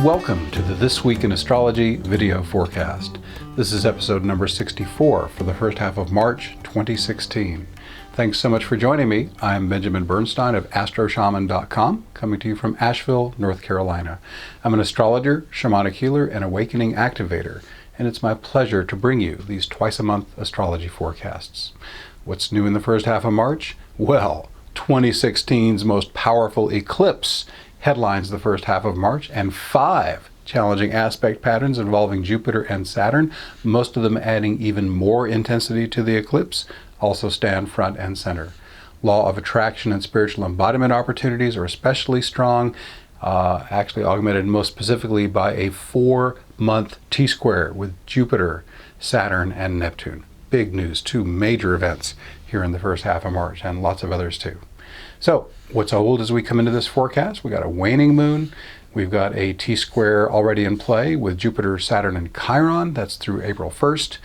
Welcome to the This Week in Astrology video forecast. This is episode number 64 for the first half of March 2016. Thanks so much for joining me. I'm Benjamin Bernstein of astroshaman.com, coming to you from Asheville, North Carolina. I'm an astrologer, shamanic healer, and awakening activator, and it's my pleasure to bring you these twice-a-month astrology forecasts. What's new in the first half of March? Well, 2016's most powerful eclipse headlines the first half of March, and 5 challenging aspect patterns involving Jupiter and Saturn, most of them adding even more intensity to the eclipse, also stand front and center. Law of attraction and spiritual embodiment opportunities are especially strong, actually augmented most specifically by a 4-month T-square with Jupiter, Saturn, and Neptune. Big news, 2 major events here in the first half of March, and lots of others too. So, what's old as we come into this forecast? We got a waning moon. We've got a T-square already in play with Jupiter, Saturn, and Chiron. That's through April 1st.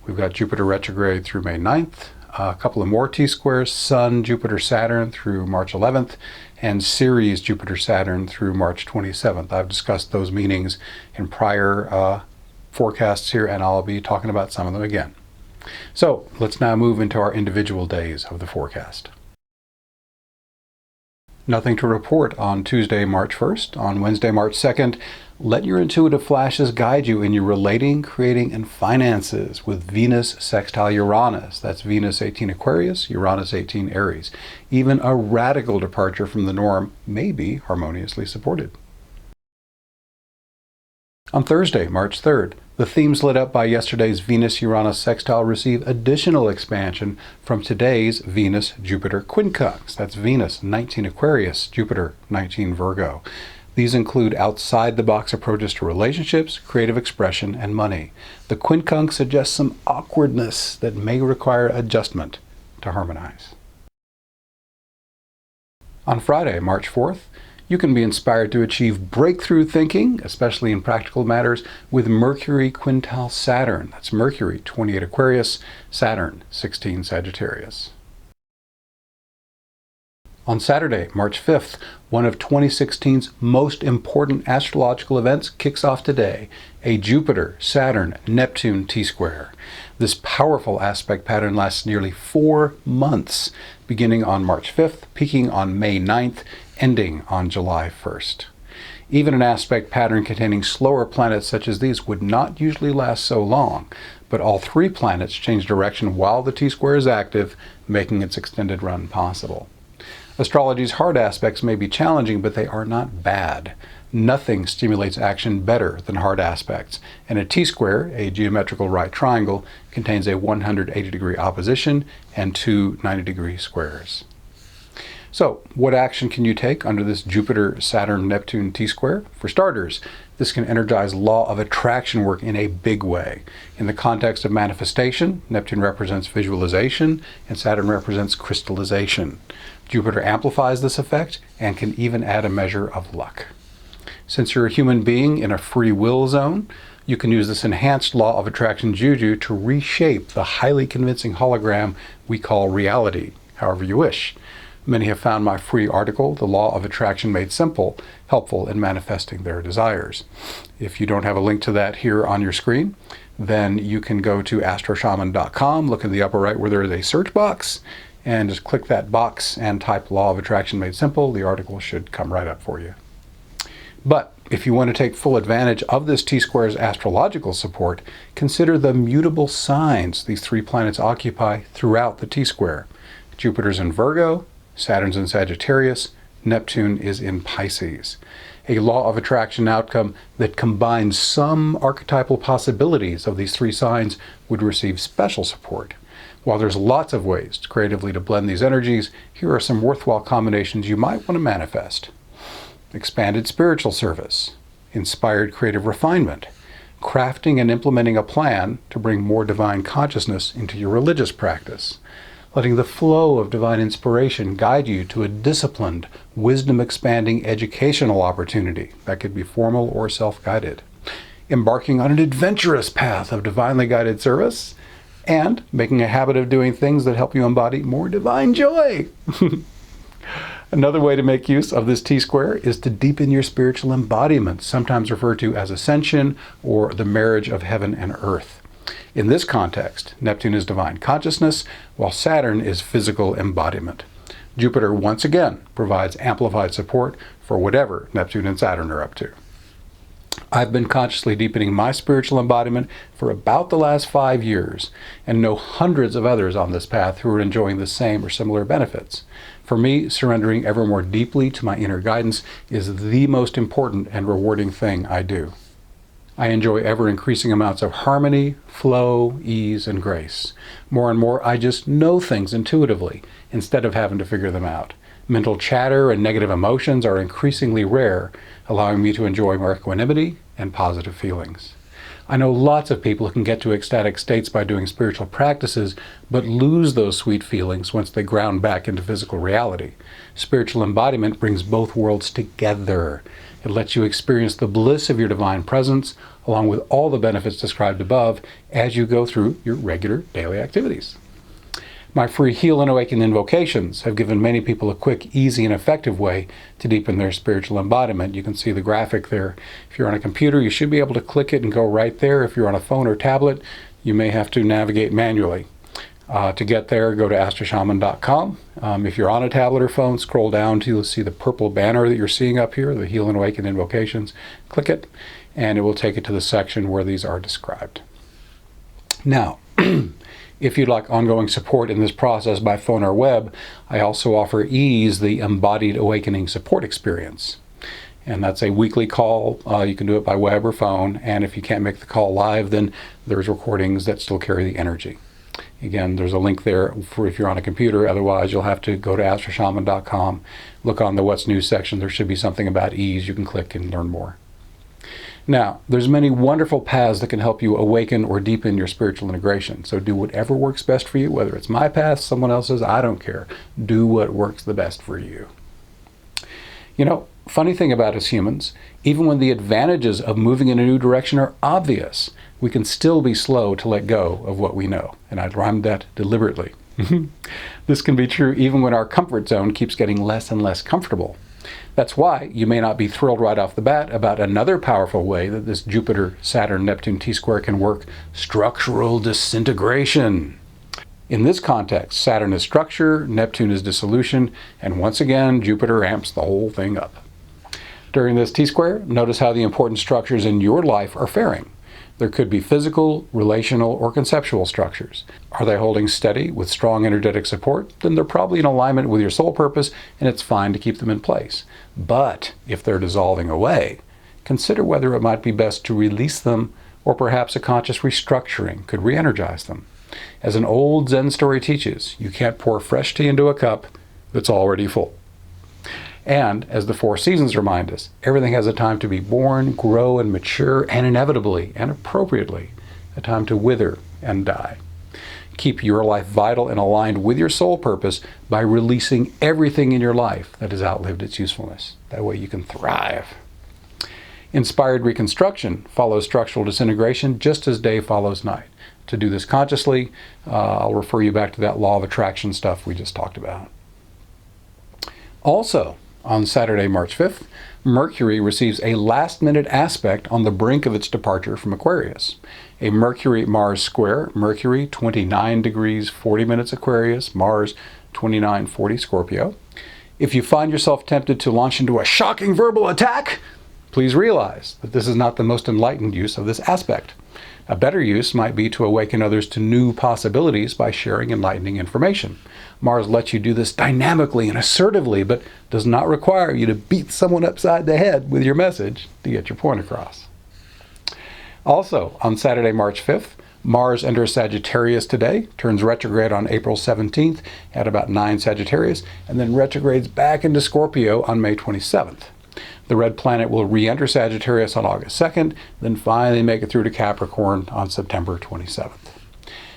We've got Jupiter retrograde through May 9th. A couple of more T-squares, Sun, Jupiter, Saturn through March 11th, and Ceres-Jupiter-Saturn through March 27th. I've discussed those meanings in prior forecasts here, and I'll be talking about some of them again. So, let's now move into our individual days of the forecast. Nothing to report on Tuesday, March 1st. On Wednesday, March 2nd, let your intuitive flashes guide you in your relating, creating, and finances with Venus sextile Uranus. That's Venus 18 Aquarius, Uranus 18 Aries. Even a radical departure from the norm may be harmoniously supported. On Thursday, March 3rd, the themes lit up by yesterday's Venus-Uranus sextile receive additional expansion from today's Venus-Jupiter quincunx. That's Venus 19 Aquarius, Jupiter 19 Virgo. These include outside-the-box approaches to relationships, creative expression, and money. The quincunx suggests some awkwardness that may require adjustment to harmonize. On Friday, March 4th, you can be inspired to achieve breakthrough thinking, especially in practical matters, with Mercury quintile Saturn. That's Mercury 28 Aquarius, Saturn 16 Sagittarius. On Saturday, March 5th, one of 2016's most important astrological events kicks off today, a Jupiter-Saturn-Neptune T-square. This powerful aspect pattern lasts nearly 4 months, beginning on March 5th, peaking on May 9th, ending on July 1st. Even an aspect pattern containing slower planets such as these would not usually last so long, but all 3 planets change direction while the T-square is active, making its extended run possible. Astrology's hard aspects may be challenging, but they are not bad. Nothing stimulates action better than hard aspects, and a T-square, a geometrical right triangle, contains a 180-degree opposition and 2 90-degree squares. So, what action can you take under this Jupiter-Saturn-Neptune T-square? For starters, this can energize law of attraction work in a big way. In the context of manifestation, Neptune represents visualization and Saturn represents crystallization. Jupiter amplifies this effect and can even add a measure of luck. Since you're a human being in a free will zone, you can use this enhanced law of attraction juju to reshape the highly convincing hologram we call reality, however you wish. Many have found my free article, The Law of Attraction Made Simple, helpful in manifesting their desires. If you don't have a link to that here on your screen, then you can go to astroshaman.com, look in the upper right where there is a search box, and just click that box and type Law of Attraction Made Simple. The article should come right up for you. But if you want to take full advantage of this T-square's astrological support, consider the mutable signs these 3 planets occupy throughout the T-square. Jupiter's in Virgo, Saturn's in Sagittarius, Neptune is in Pisces. A law of attraction outcome that combines some archetypal possibilities of these 3 signs would receive special support. While there's lots of ways creatively to blend these energies, here are some worthwhile combinations you might want to manifest. Expanded spiritual service, inspired creative refinement, crafting and implementing a plan to bring more divine consciousness into your religious practice, letting the flow of divine inspiration guide you to a disciplined, wisdom-expanding educational opportunity that could be formal or self-guided, embarking on an adventurous path of divinely guided service, and making a habit of doing things that help you embody more divine joy. Another way to make use of this T-square is to deepen your spiritual embodiment, sometimes referred to as ascension or the marriage of heaven and earth. In this context, Neptune is divine consciousness, while Saturn is physical embodiment. Jupiter once again provides amplified support for whatever Neptune and Saturn are up to. I've been consciously deepening my spiritual embodiment for about the last 5 years and know hundreds of others on this path who are enjoying the same or similar benefits. For me, surrendering ever more deeply to my inner guidance is the most important and rewarding thing I do. I enjoy ever-increasing amounts of harmony, flow, ease, and grace. More and more, I just know things intuitively instead of having to figure them out. Mental chatter and negative emotions are increasingly rare, allowing me to enjoy more equanimity and positive feelings. I know lots of people who can get to ecstatic states by doing spiritual practices, but lose those sweet feelings once they ground back into physical reality. Spiritual embodiment brings both worlds together. It lets you experience the bliss of your divine presence, along with all the benefits described above, as you go through your regular daily activities. My free Heal and Awaken invocations have given many people a quick, easy, and effective way to deepen their spiritual embodiment. You can see the graphic there. If you're on a computer, you should be able to click it and go right there. If you're on a phone or tablet, you may have to navigate manually. To get there, go to astroshaman.com. If you're on a tablet or phone, scroll down till you'll see the purple banner that you're seeing up here, the Heal and Awaken invocations. Click it, and it will take you to the section where these are described. Now, if you'd like ongoing support in this process by phone or web, I also offer Ease, the Embodied Awakening Support Experience. And that's a weekly call. You can do it by web or phone. And if you can't make the call live, then there's recordings that still carry the energy. Again, there's a link there for if you're on a computer. Otherwise, you'll have to go to astroshaman.com, look on the What's New section. There should be something about Ease. You can click and learn more. Now, there's many wonderful paths that can help you awaken or deepen your spiritual integration. So do whatever works best for you, whether it's my path, someone else's, I don't care. Do what works the best for you. You know, funny thing about us humans, even when the advantages of moving in a new direction are obvious, we can still be slow to let go of what we know. And I rhymed that deliberately. This can be true even when our comfort zone keeps getting less and less comfortable. That's why you may not be thrilled right off the bat about another powerful way that this Jupiter-Saturn-Neptune T-square can work: structural disintegration. In this context, Saturn is structure, Neptune is dissolution, and once again, Jupiter amps the whole thing up. During this T-square, notice how the important structures in your life are faring. There could be physical, relational, or conceptual structures. Are they holding steady with strong energetic support? Then they're probably in alignment with your soul purpose, and it's fine to keep them in place. But if they're dissolving away, consider whether it might be best to release them, or perhaps a conscious restructuring could re-energize them. As an old Zen story teaches, you can't pour fresh tea into a cup that's already full. And, as the four seasons remind us, everything has a time to be born, grow, and mature, and inevitably and appropriately, a time to wither and die. Keep your life vital and aligned with your soul purpose by releasing everything in your life that has outlived its usefulness. That way you can thrive. Inspired reconstruction follows structural disintegration just as day follows night. To do this consciously, I'll refer you back to that law of attraction stuff we just talked about. Also, on Saturday, March 5th, Mercury receives a last-minute aspect on the brink of its departure from Aquarius. A Mercury-Mars square, Mercury 29 degrees 40 minutes Aquarius, Mars 29:40 Scorpio. If you find yourself tempted to launch into a shocking verbal attack, please realize that this is not the most enlightened use of this aspect. A better use might be to awaken others to new possibilities by sharing enlightening information. Mars lets you do this dynamically and assertively, but does not require you to beat someone upside the head with your message to get your point across. Also, on Saturday, March 5th, Mars enters Sagittarius today, turns retrograde on April 17th at about 9 Sagittarius, and then retrogrades back into Scorpio on May 27th. The red planet will re-enter Sagittarius on August 2nd, then finally make it through to Capricorn on September 27th.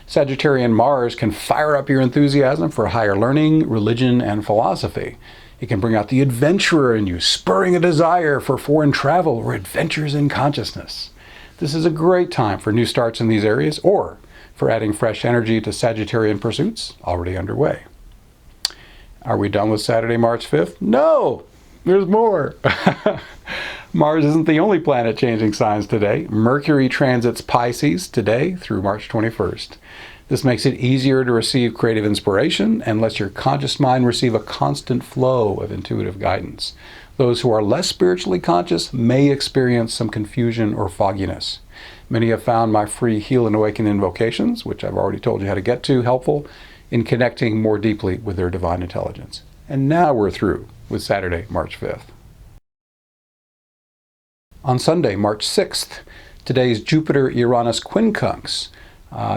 Sagittarian Mars can fire up your enthusiasm for higher learning, religion, and philosophy. It can bring out the adventurer in you, spurring a desire for foreign travel or adventures in consciousness. This is a great time for new starts in these areas, or for adding fresh energy to Sagittarian pursuits already underway. Are we done with Saturday, March 5th? No! There's more! Mars isn't the only planet changing signs today. Mercury transits Pisces today through March 21st. This makes it easier to receive creative inspiration and lets your conscious mind receive a constant flow of intuitive guidance. Those who are less spiritually conscious may experience some confusion or fogginess. Many have found my free Heal and Awaken invocations, which I've already told you how to get to, helpful in connecting more deeply with their divine intelligence. And now we're through with Saturday, March 5th. On Sunday, March 6th, today's Jupiter-Uranus quincunx,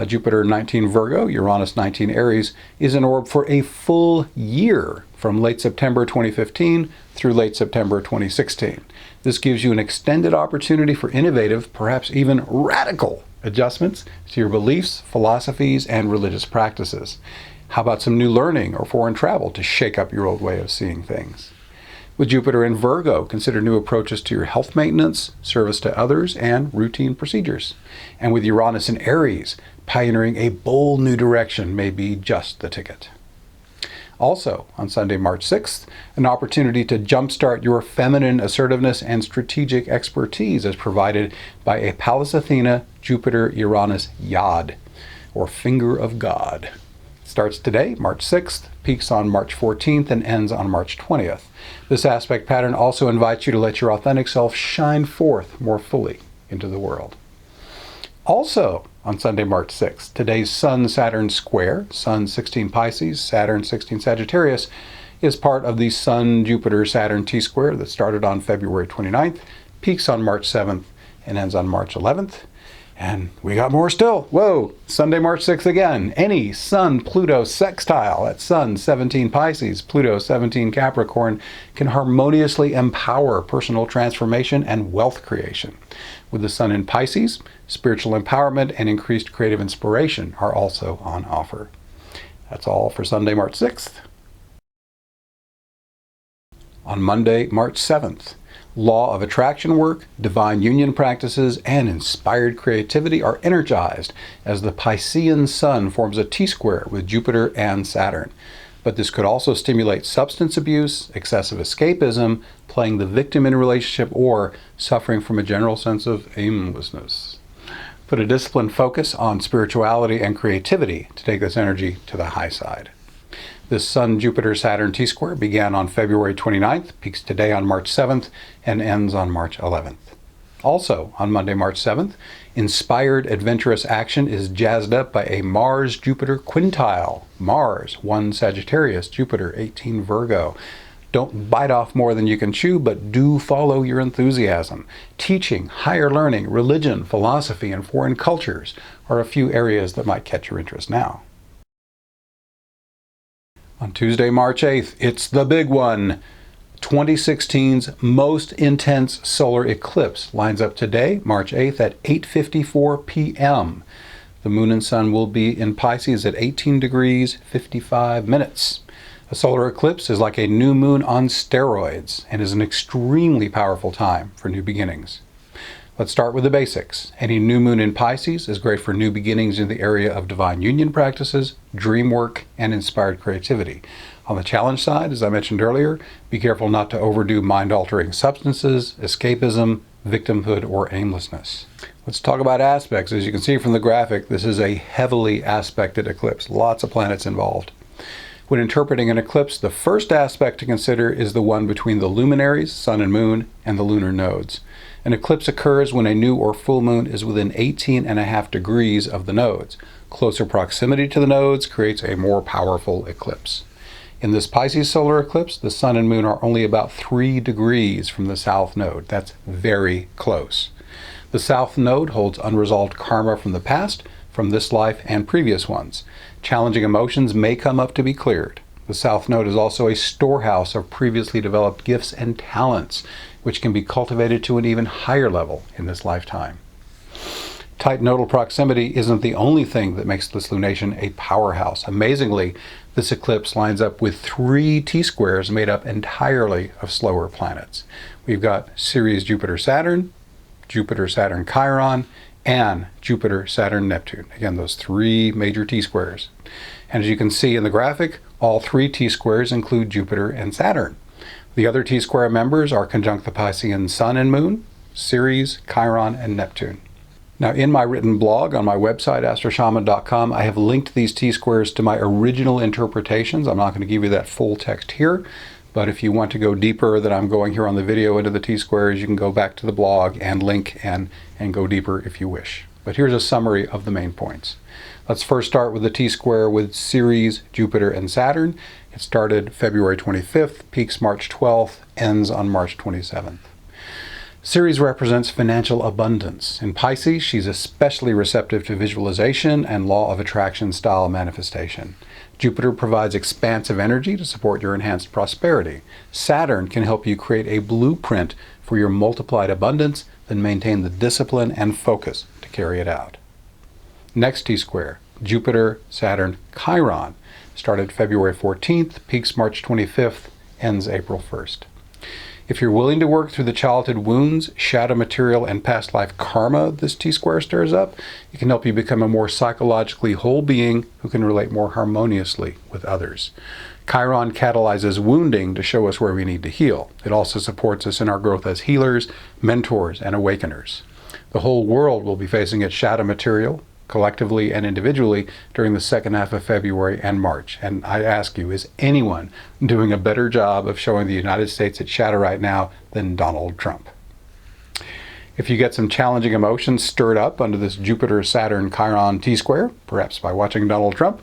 Jupiter 19 Virgo, Uranus 19 Aries, is in orb for a full year from late September 2015 through late September 2016. This gives you an extended opportunity for innovative, perhaps even radical adjustments to your beliefs, philosophies, and religious practices. How about some new learning or foreign travel to shake up your old way of seeing things? With Jupiter in Virgo, consider new approaches to your health maintenance, service to others, and routine procedures. And with Uranus in Aries, pioneering a bold new direction may be just the ticket. Also, on Sunday, March 6th, an opportunity to jumpstart your feminine assertiveness and strategic expertise is provided by a Pallas Athena Jupiter-Uranus Yod, or Finger of God. It starts today, March 6th, peaks on March 14th, and ends on March 20th. This aspect pattern also invites you to let your authentic self shine forth more fully into the world. Also, on Sunday, March 6th, today's Sun-Saturn square, Sun 16 Pisces, Saturn 16 Sagittarius, is part of the Sun-Jupiter-Saturn T-square that started on February 29th, peaks on March 7th, and ends on March 11th. And we got more still. Whoa! Sunday, March 6th again. Any Sun-Pluto sextile at Sun 17 Pisces, Pluto 17 Capricorn can harmoniously empower personal transformation and wealth creation. With the Sun in Pisces, spiritual empowerment and increased creative inspiration are also on offer. That's all for Sunday, March 6th. On Monday, March 7th, law of attraction work, divine union practices, and inspired creativity are energized as the Piscean Sun forms a T-square with Jupiter and Saturn. But this could also stimulate substance abuse, excessive escapism, playing the victim in a relationship, or suffering from a general sense of aimlessness. Put a disciplined focus on spirituality and creativity to take this energy to the high side. This Sun-Jupiter-Saturn T-square began on February 29th, peaks today on March 7th, and ends on March 11th. Also, on Monday, March 7th, inspired adventurous action is jazzed up by a Mars-Jupiter quintile. Mars, 1 Sagittarius, Jupiter, 18 Virgo. Don't bite off more than you can chew, but do follow your enthusiasm. Teaching, higher learning, religion, philosophy, and foreign cultures are a few areas that might catch your interest now. On Tuesday, March 8th, it's the big one. 2016's most intense solar eclipse lines up today, March 8th at 8:54 p.m. The moon and sun will be in Pisces at 18 degrees 55 minutes. A solar eclipse is like a new moon on steroids and is an extremely powerful time for new beginnings. Let's start with the basics. Any new moon in Pisces is great for new beginnings in the area of divine union practices, dream work, and inspired creativity. On the challenge side, as I mentioned earlier, be careful not to overdo mind-altering substances, escapism, victimhood, or aimlessness. Let's talk about aspects. As you can see from the graphic, this is a heavily aspected eclipse. Lots of planets involved. When interpreting an eclipse, the first aspect to consider is the one between the luminaries, sun and moon, and the lunar nodes. An eclipse occurs when a new or full moon is within 18.5 degrees of the nodes. Closer proximity to the nodes creates a more powerful eclipse. In this Pisces solar eclipse, the sun and moon are only about 3 degrees from the south node. That's very close. The south node holds unresolved karma from the past, from this life and previous ones. Challenging emotions may come up to be cleared. The south node is also a storehouse of previously developed gifts and talents, which can be cultivated to an even higher level in this lifetime. Tight nodal proximity isn't the only thing that makes this lunation a powerhouse. Amazingly, this eclipse lines up with 3 T-squares made up entirely of slower planets. We've got Ceres-Jupiter-Saturn, Jupiter-Saturn-Chiron, and Jupiter-Saturn-Neptune. Again, those 3 major T-squares. And as you can see in the graphic, All 3 T-squares include Jupiter and Saturn. The other T-square members are conjunct the Piscean Sun and Moon, Ceres, Chiron, and Neptune. Now, in my written blog on my website, astroshaman.com, I have linked these T-squares to my original interpretations. I'm not going to give you that full text here, but if you want to go deeper than I'm going here on the video into the T-squares, you can go back to the blog and link and go deeper if you wish. But here's a summary of the main points. Let's first start with the T-square with Ceres, Jupiter, and Saturn. It started February 25th, peaks March 12th, ends on March 27th. Ceres represents financial abundance. In Pisces, she's especially receptive to visualization and law of attraction style manifestation. Jupiter provides expansive energy to support your enhanced prosperity. Saturn can help you create a blueprint for your multiplied abundance, then maintain the discipline and focus to carry it out. Next T-square, Jupiter-Saturn-Chiron, started February 14th, peaks March 25th, ends April 1st. If you're willing to work through the childhood wounds, shadow material, and past life karma this T-square stirs up, it can help you become a more psychologically whole being who can relate more harmoniously with others. Chiron catalyzes wounding to show us where we need to heal. It also supports us in our growth as healers, mentors, and awakeners. The whole world will be facing its shadow material, collectively and individually, during the second half of February and March. And I ask you, is anyone doing a better job of showing the United States its shadow right now than Donald Trump? If you get some challenging emotions stirred up under this Jupiter-Saturn-Chiron T-square, perhaps by watching Donald Trump,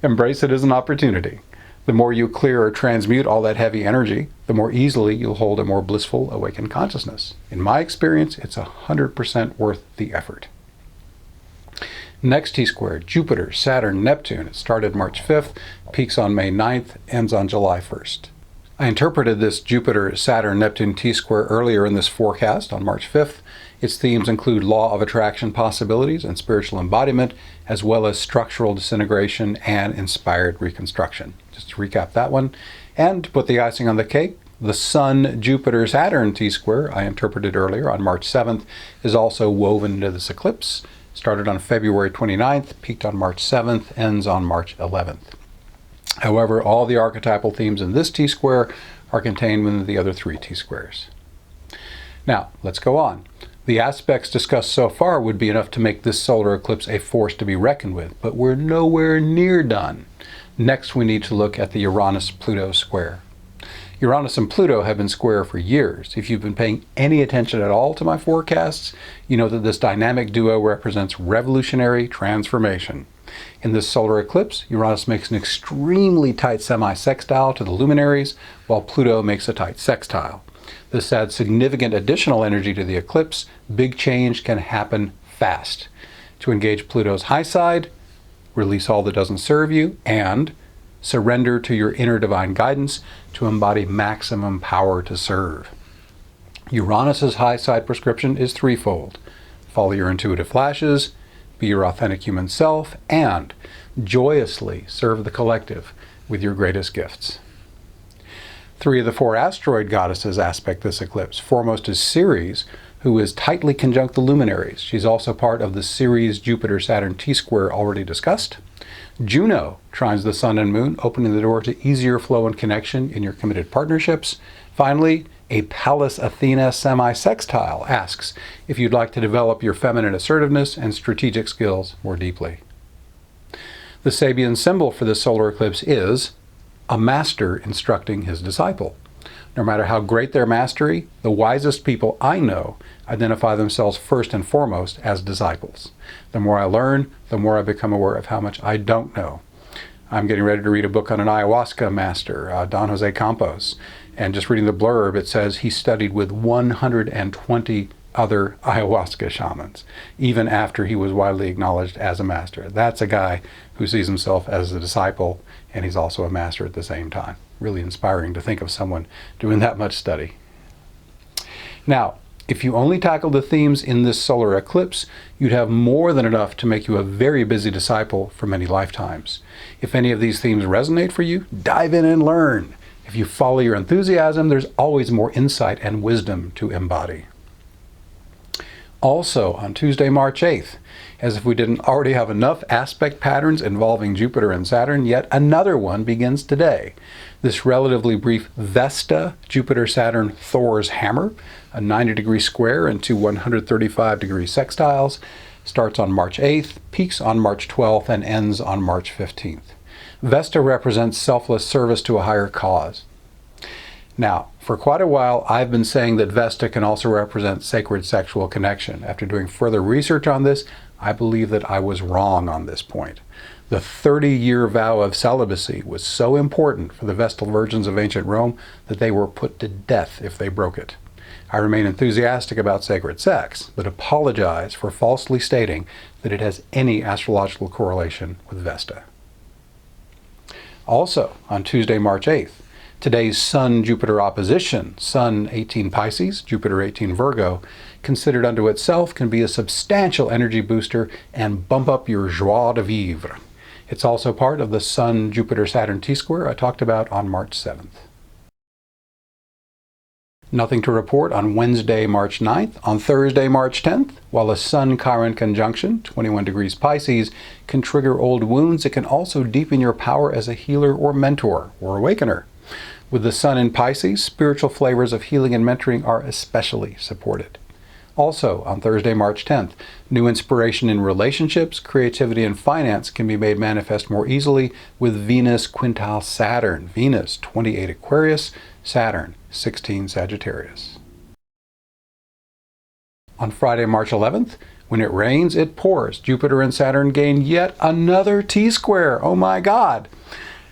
embrace it as an opportunity. The more you clear or transmute all that heavy energy, the more easily you'll hold a more blissful, awakened consciousness. In my experience, it's 100% worth the effort. Next T-square, Jupiter, Saturn, Neptune. It started March 5th, peaks on May 9th, ends on July 1st. I interpreted this Jupiter-Saturn-Neptune T-square earlier in this forecast on March 5th. Its themes include law of attraction possibilities and spiritual embodiment, as well as structural disintegration and inspired reconstruction. Just to recap that one. And to put the icing on the cake, the Sun-Jupiter-Saturn T-square I interpreted earlier on March 7th is also woven into this eclipse. Started on February 29th, peaked on March 7th, ends on March 11th. However, all the archetypal themes in this T-square are contained within the other 3 T-squares. Now, let's go on. The aspects discussed so far would be enough to make this solar eclipse a force to be reckoned with, but we're nowhere near done. Next, we need to look at the Uranus-Pluto square. Uranus and Pluto have been square for years. If you've been paying any attention at all to my forecasts, you know that this dynamic duo represents revolutionary transformation. In this solar eclipse, Uranus makes an extremely tight semi-sextile to the luminaries, while Pluto makes a tight sextile. This adds significant additional energy to the eclipse. Big change can happen fast. To engage Pluto's high side, release all that doesn't serve you, and surrender to your inner divine guidance to embody maximum power to serve. Uranus's high side prescription is threefold. Follow your intuitive flashes, be your authentic human self, and joyously serve the collective with your greatest gifts. 3 of the 4 asteroid goddesses aspect this eclipse. Foremost is Ceres, who is tightly conjunct the luminaries. She's also part of the Ceres-Jupiter-Saturn T-square already discussed. Juno trines the Sun and Moon, opening the door to easier flow and connection in your committed partnerships. Finally, a Pallas Athena semi-sextile asks if you'd like to develop your feminine assertiveness and strategic skills more deeply. The Sabian symbol for this solar eclipse is a master instructing his disciple. No matter how great their mastery, the wisest people I know identify themselves first and foremost as disciples. The more I learn, the more I become aware of how much I don't know. I'm getting ready to read a book on an ayahuasca master, Don Jose Campos, and just reading the blurb, it says he studied with 120 other ayahuasca shamans, even after he was widely acknowledged as a master. That's a guy who sees himself as a disciple, and he's also a master at the same time. Really inspiring to think of someone doing that much study. Now, if you only tackle the themes in this solar eclipse, you'd have more than enough to make you a very busy disciple for many lifetimes. If any of these themes resonate for you, dive in and learn. If you follow your enthusiasm, there's always more insight and wisdom to embody. Also, on Tuesday, March 8th, as if we didn't already have enough aspect patterns involving Jupiter and Saturn, yet another one begins today. This relatively brief Vesta-Jupiter-Saturn Thor's hammer, a 90-degree square and two 135-degree sextiles, starts on March 8th, peaks on March 12th, and ends on March 15th. Vesta represents selfless service to a higher cause. Now, for quite a while, I've been saying that Vesta can also represent sacred sexual connection. After doing further research on this, I believe that I was wrong on this point. The 30-year vow of celibacy was so important for the Vestal virgins of ancient Rome that they were put to death if they broke it. I remain enthusiastic about sacred sex, but apologize for falsely stating that it has any astrological correlation with Vesta. Also, on Tuesday, March 8th, today's Sun-Jupiter opposition, Sun 18 Pisces, Jupiter 18 Virgo, considered unto itself can be a substantial energy booster and bump up your joie de vivre. It's also part of the Sun-Jupiter-Saturn T-square I talked about on March 7th. Nothing to report on Wednesday, March 9th. On Thursday, March 10th, while a Sun-Chiron conjunction, 21 degrees Pisces, can trigger old wounds, it can also deepen your power as a healer or mentor or awakener. With the Sun in Pisces, spiritual flavors of healing and mentoring are especially supported. Also, on Thursday, March 10th, new inspiration in relationships, creativity, and finance can be made manifest more easily with Venus quintile Saturn. Venus, 28 Aquarius, Saturn, 16 Sagittarius. On Friday, March 11th, when it rains, it pours. Jupiter and Saturn gain yet another T-square. Oh my God!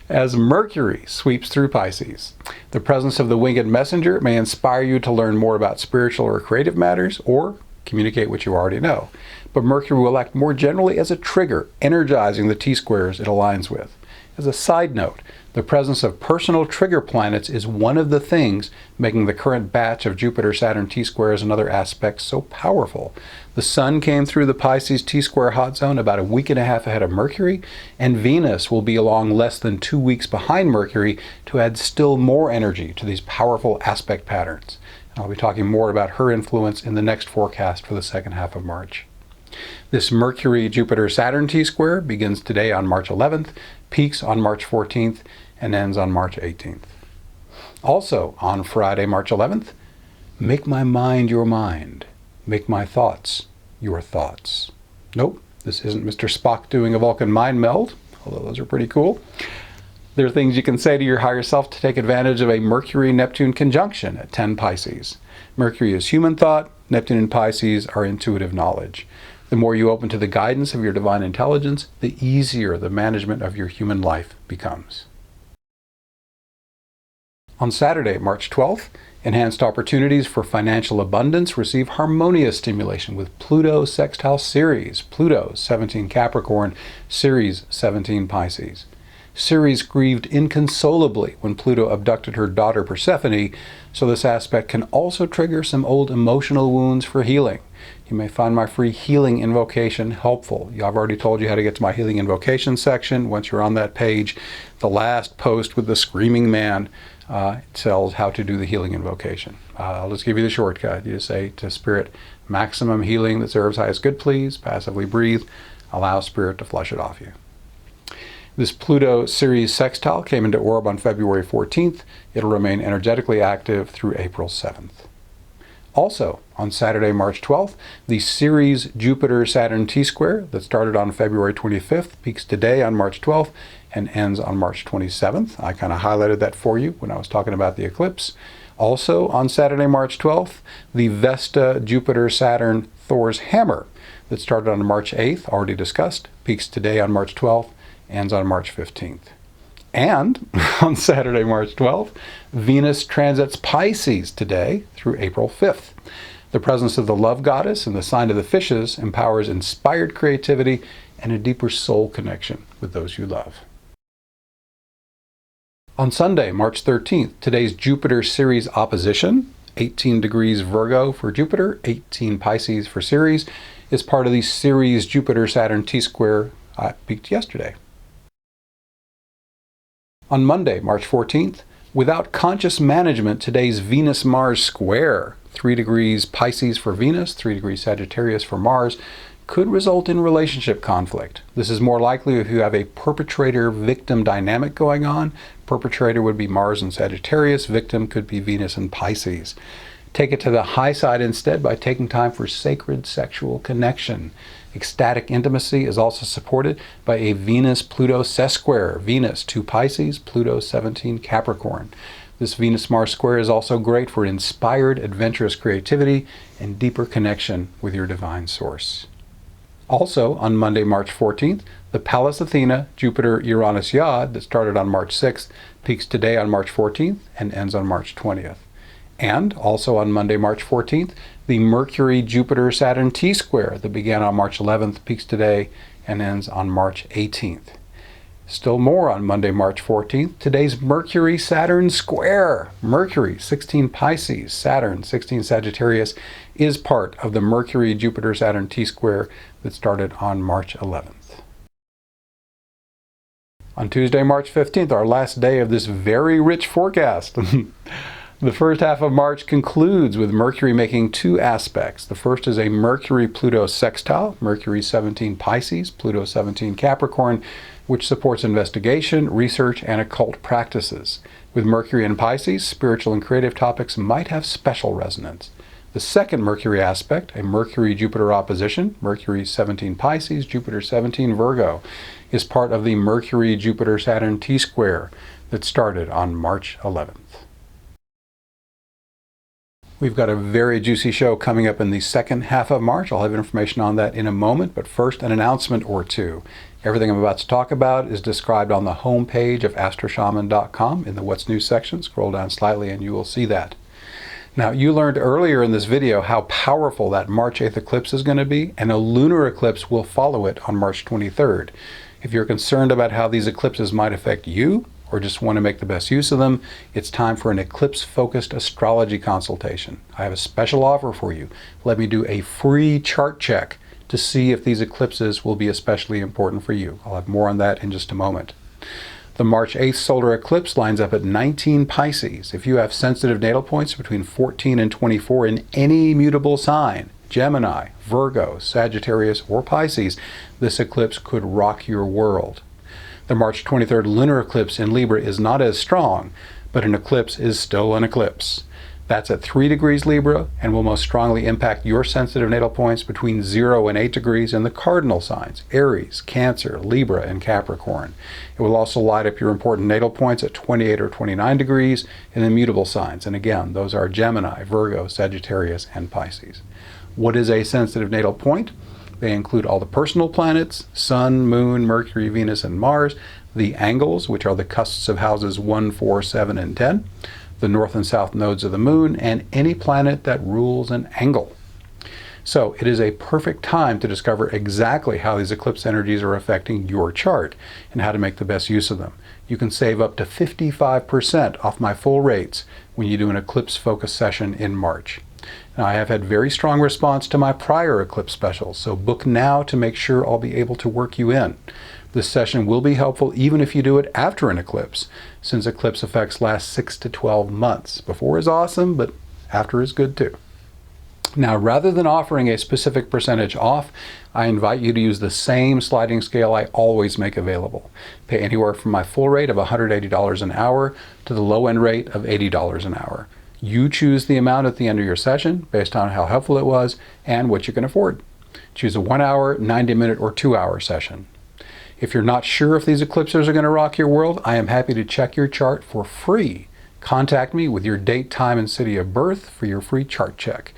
As Mercury sweeps through Pisces. The presence of the winged messenger may inspire you to learn more about spiritual or creative matters, or communicate what you already know. But Mercury will act more generally as a trigger, energizing the T-squares it aligns with. As a side note, the presence of personal trigger planets is one of the things making the current batch of Jupiter-Saturn T-squares and other aspects so powerful. The Sun came through the Pisces T-square hot zone about a week and a half ahead of Mercury, and Venus will be along less than 2 weeks behind Mercury to add still more energy to these powerful aspect patterns. And I'll be talking more about her influence in the next forecast for the second half of March. This Mercury-Jupiter-Saturn T-square begins today on March 11th, peaks on March 14th, and ends on March 18th. Also, on Friday, March 11th, make my mind your mind. Make my thoughts your thoughts. Nope, this isn't Mr. Spock doing a Vulcan mind meld, although those are pretty cool. There are things you can say to your higher self to take advantage of a Mercury-Neptune conjunction at 10 Pisces. Mercury is human thought, Neptune and Pisces are intuitive knowledge. The more you open to the guidance of your divine intelligence, the easier the management of your human life becomes. On Saturday, March 12th, enhanced opportunities for financial abundance receive harmonious stimulation with Pluto sextile Ceres, Pluto 17 Capricorn, Ceres 17 Pisces. Ceres grieved inconsolably when Pluto abducted her daughter Persephone, so this aspect can also trigger some old emotional wounds for healing. You may find my free healing invocation helpful. I've already told you how to get to my healing invocation section. Once you're on that page, the last post with the screaming man tells how to do the healing invocation. I'll just give you the shortcut. You just say to Spirit, maximum healing that serves highest good, please. Passively breathe. Allow Spirit to flush it off you. This Pluto Ceres sextile came into orb on February 14th. It'll remain energetically active through April 7th. Also, on Saturday, March 12th, the Ceres-Jupiter-Saturn T-square that started on February 25th peaks today on March 12th and ends on March 27th. I kind of highlighted that for you when I was talking about the eclipse. Also, on Saturday, March 12th, the Vesta-Jupiter-Saturn Thor's hammer that started on March 8th, already discussed, peaks today on March 12th, ends on March 15th. And on Saturday, March 12th, Venus transits Pisces today through April 5th. The presence of the love goddess in the sign of the fishes empowers inspired creativity and a deeper soul connection with those you love. On Sunday, March 13th, today's Jupiter-Ceres opposition, 18 degrees Virgo for Jupiter, 18 Pisces for Ceres, is part of the Ceres-Jupiter-Saturn T-square peaked yesterday. On Monday, March 14th, without conscious management, today's Venus-Mars square, 3 degrees Pisces for Venus, 3 degrees Sagittarius for Mars, could result in relationship conflict. This is more likely if you have a perpetrator-victim dynamic going on. Perpetrator would be Mars and Sagittarius, victim could be Venus and Pisces. Take it to the high side instead by taking time for sacred sexual connection. Ecstatic intimacy is also supported by a Venus-Pluto sesquare. Venus 2 Pisces, Pluto 17 Capricorn. This Venus-Mars square is also great for inspired, adventurous creativity and deeper connection with your divine source. Also, on Monday, March 14th, the Pallas Athena Jupiter-Uranus yod that started on March 6th peaks today on March 14th and ends on March 20th. And also on Monday, March 14th, the Mercury-Jupiter-Saturn T-square that began on March 11th peaks today and ends on March 18th. Still more on Monday, March 14th, today's Mercury-Saturn square. Mercury, 16 Pisces, Saturn, 16 Sagittarius, is part of the Mercury-Jupiter-Saturn T-square that started on March 11th. On Tuesday, March 15th, our last day of this very rich forecast. The first half of March concludes with Mercury making 2 aspects. The first is a Mercury-Pluto sextile, Mercury 17 Pisces, Pluto 17 Capricorn, which supports investigation, research, and occult practices. With Mercury in Pisces, spiritual and creative topics might have special resonance. The second Mercury aspect, a Mercury-Jupiter opposition, Mercury 17 Pisces, Jupiter 17 Virgo, is part of the Mercury-Jupiter-Saturn T-square that started on March 11th. We've got a very juicy show coming up in the second half of March. I'll have information on that in a moment, but first an announcement or two. Everything I'm about to talk about is described on the home page of astroshaman.com in the What's New section. Scroll down slightly and you will see that. Now, you learned earlier in this video how powerful that March 8th eclipse is going to be, and a lunar eclipse will follow it on March 23rd. If you're concerned about how these eclipses might affect you, or just want to make the best use of them, it's time for an eclipse-focused astrology consultation. I have a special offer for you. Let me do a free chart check to see if these eclipses will be especially important for you. I'll have more on that in just a moment. The March 8th solar eclipse lines up at 19 Pisces. If you have sensitive natal points between 14 and 24 in any mutable sign, Gemini, Virgo, Sagittarius, or Pisces, this eclipse could rock your world. The March 23rd lunar eclipse in Libra is not as strong, but an eclipse is still an eclipse. That's at 3 degrees Libra and will most strongly impact your sensitive natal points between 0 and 8 degrees in the cardinal signs, Aries, Cancer, Libra, and Capricorn. It will also light up your important natal points at 28 or 29 degrees in the mutable signs. And again, those are Gemini, Virgo, Sagittarius, and Pisces. What is a sensitive natal point? They include all the personal planets, Sun, Moon, Mercury, Venus, and Mars, the angles, which are the cusps of houses 1, 4, 7, and 10, the north and south nodes of the moon, and any planet that rules an angle. So it is a perfect time to discover exactly how these eclipse energies are affecting your chart and how to make the best use of them. You can save up to 55% off my full rates when you do an eclipse focus session in March. Now, I have had very strong response to my prior eclipse specials, so book now to make sure I'll be able to work you in. This session will be helpful even if you do it after an eclipse, since eclipse effects last 6 to 12 months. Before is awesome, but after is good too. Now, rather than offering a specific percentage off, I invite you to use the same sliding scale I always make available. Pay anywhere from my full rate of $180 an hour to the low-end rate of $80 an hour. You choose the amount at the end of your session based on how helpful it was and what you can afford. Choose a 1 hour, 90-minute, or 2-hour session. If you're not sure if these eclipses are going to rock your world, I am happy to check your chart for free. Contact me with your date, time, and city of birth for your free chart check.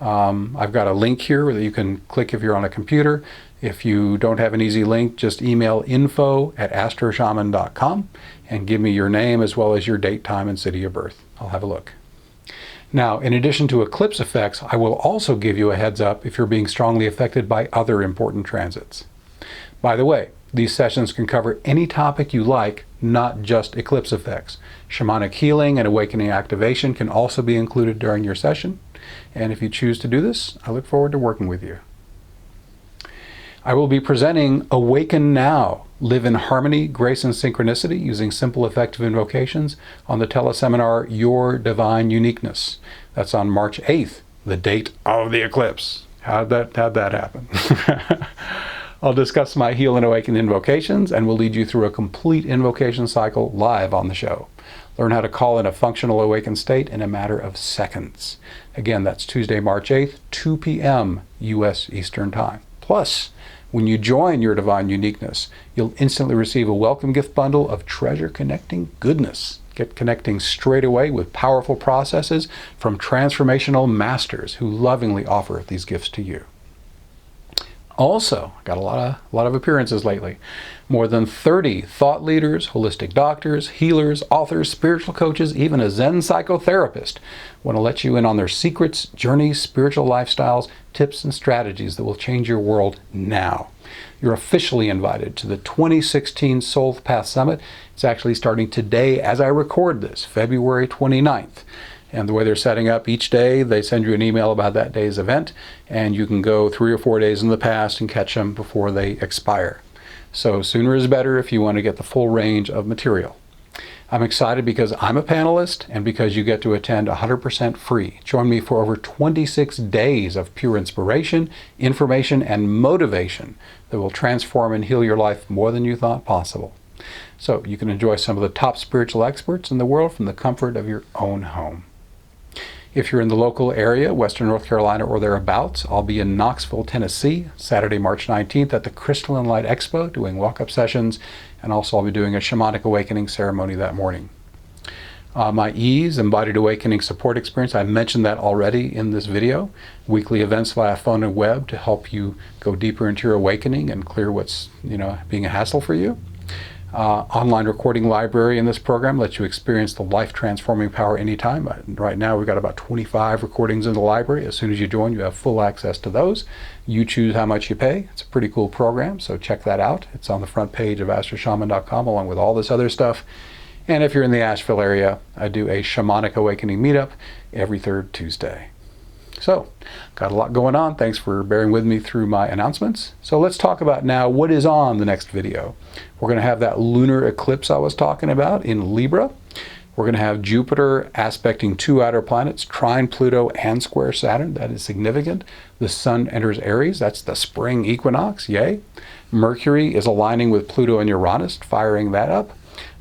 I've got a link here that you can click if you're on a computer. If you don't have an easy link, just email info@astroshaman.com and give me your name as well as your date, time, and city of birth. I'll have a look. Now, in addition to eclipse effects, I will also give you a heads up if you're being strongly affected by other important transits. By the way, these sessions can cover any topic you like, not just eclipse effects. Shamanic healing and awakening activation can also be included during your session. And if you choose to do this, I look forward to working with you. I will be presenting Awaken Now, Live in Harmony, Grace, and Synchronicity using simple effective invocations on the teleseminar Your Divine Uniqueness. That's on March 8th, the date of the eclipse. How'd that happen? I'll discuss my Heal and Awaken invocations, and we'll lead you through a complete invocation cycle live on the show. Learn how to call in a functional awakened state in a matter of seconds. Again, that's Tuesday, March 8th, 2 p.m. U.S. Eastern Time. Plus, when you join your divine uniqueness, you'll instantly receive a welcome gift bundle of treasure-connecting goodness. Get connecting straight away with powerful processes from transformational masters who lovingly offer these gifts to you. Also, got a lot of appearances lately. More than 30 thought leaders, holistic doctors, healers, authors, spiritual coaches, even a Zen psychotherapist want to let you in on their secrets, journeys, spiritual lifestyles, tips, and strategies that will change your world now. You're officially invited to the 2016 Soul Path Summit. It's actually starting today as I record this, February 29th. And the way they're setting up each day, they send you an email about that day's event, and you can go 3 or 4 days in the past and catch them before they expire. So sooner is better if you want to get the full range of material. I'm excited because I'm a panelist and because you get to attend 100% free. Join me for over 26 days of pure inspiration, information, and motivation that will transform and heal your life more than you thought possible. So you can enjoy some of the top spiritual experts in the world from the comfort of your own home. If you're in the local area, Western North Carolina or thereabouts, I'll be in Knoxville, Tennessee, Saturday, March 19th at the Crystalline Light Expo doing walk-up sessions, and also I'll be doing a shamanic awakening ceremony that morning. My EASE, Embodied Awakening Support Experience, I mentioned that already in this video. Weekly events via phone and web to help you go deeper into your awakening and clear what's being a hassle for you. Online recording library in this program lets you experience the life-transforming power anytime. Right now we've got about 25 recordings in the library. As soon as you join, you have full access to those. You choose how much you pay. It's a pretty cool program, so check that out. It's on the front page of astroshaman.com along with all this other stuff. And if you're in the Asheville area, I do a Shamanic Awakening meetup every third Tuesday. So, got a lot going on. Thanks for bearing with me through my announcements. So let's talk about now what is on the next video. We're going to have that lunar eclipse I was talking about in Libra. We're going to have Jupiter aspecting 2 outer planets, trine Pluto and square Saturn. That is significant. The Sun enters Aries. That's the spring equinox. Yay. Mercury is aligning with Pluto and Uranus, firing that up.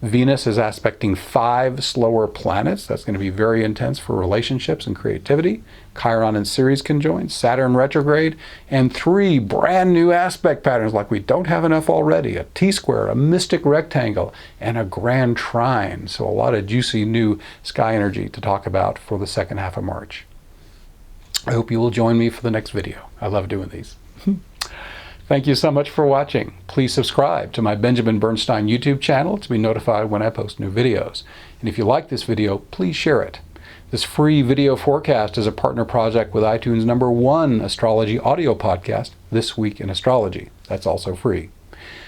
Venus is aspecting 5 slower planets. That's going to be very intense for relationships and creativity. Chiron and Ceres conjoined, Saturn retrograde, and 3 brand new aspect patterns like we don't have enough already. A T-square, a mystic rectangle, and a grand trine. So a lot of juicy new sky energy to talk about for the second half of March. I hope you will join me for the next video. I love doing these. Thank you so much for watching. Please subscribe to my Benjamin Bernstein YouTube channel to be notified when I post new videos. And if you like this video, please share it. This free video forecast is a partner project with iTunes' #1 astrology audio podcast, This Week in Astrology. That's also free.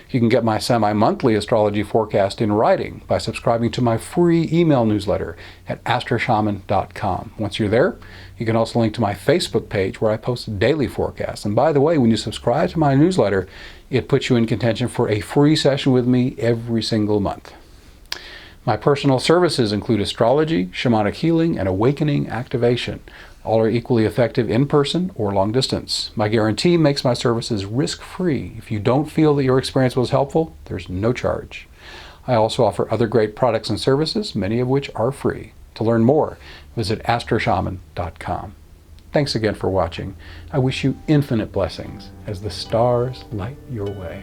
You can get my semi-monthly astrology forecast in writing by subscribing to my free email newsletter at astroshaman.com. Once you're there, you can also link to my Facebook page where I post daily forecasts. And by the way, when you subscribe to my newsletter, it puts you in contention for a free session with me every single month. My personal services include astrology, shamanic healing, and awakening activation. All are equally effective in person or long distance. My guarantee makes my services risk-free. If you don't feel that your experience was helpful, there's no charge. I also offer other great products and services, many of which are free. To learn more, visit astroshaman.com. Thanks again for watching. I wish you infinite blessings as the stars light your way.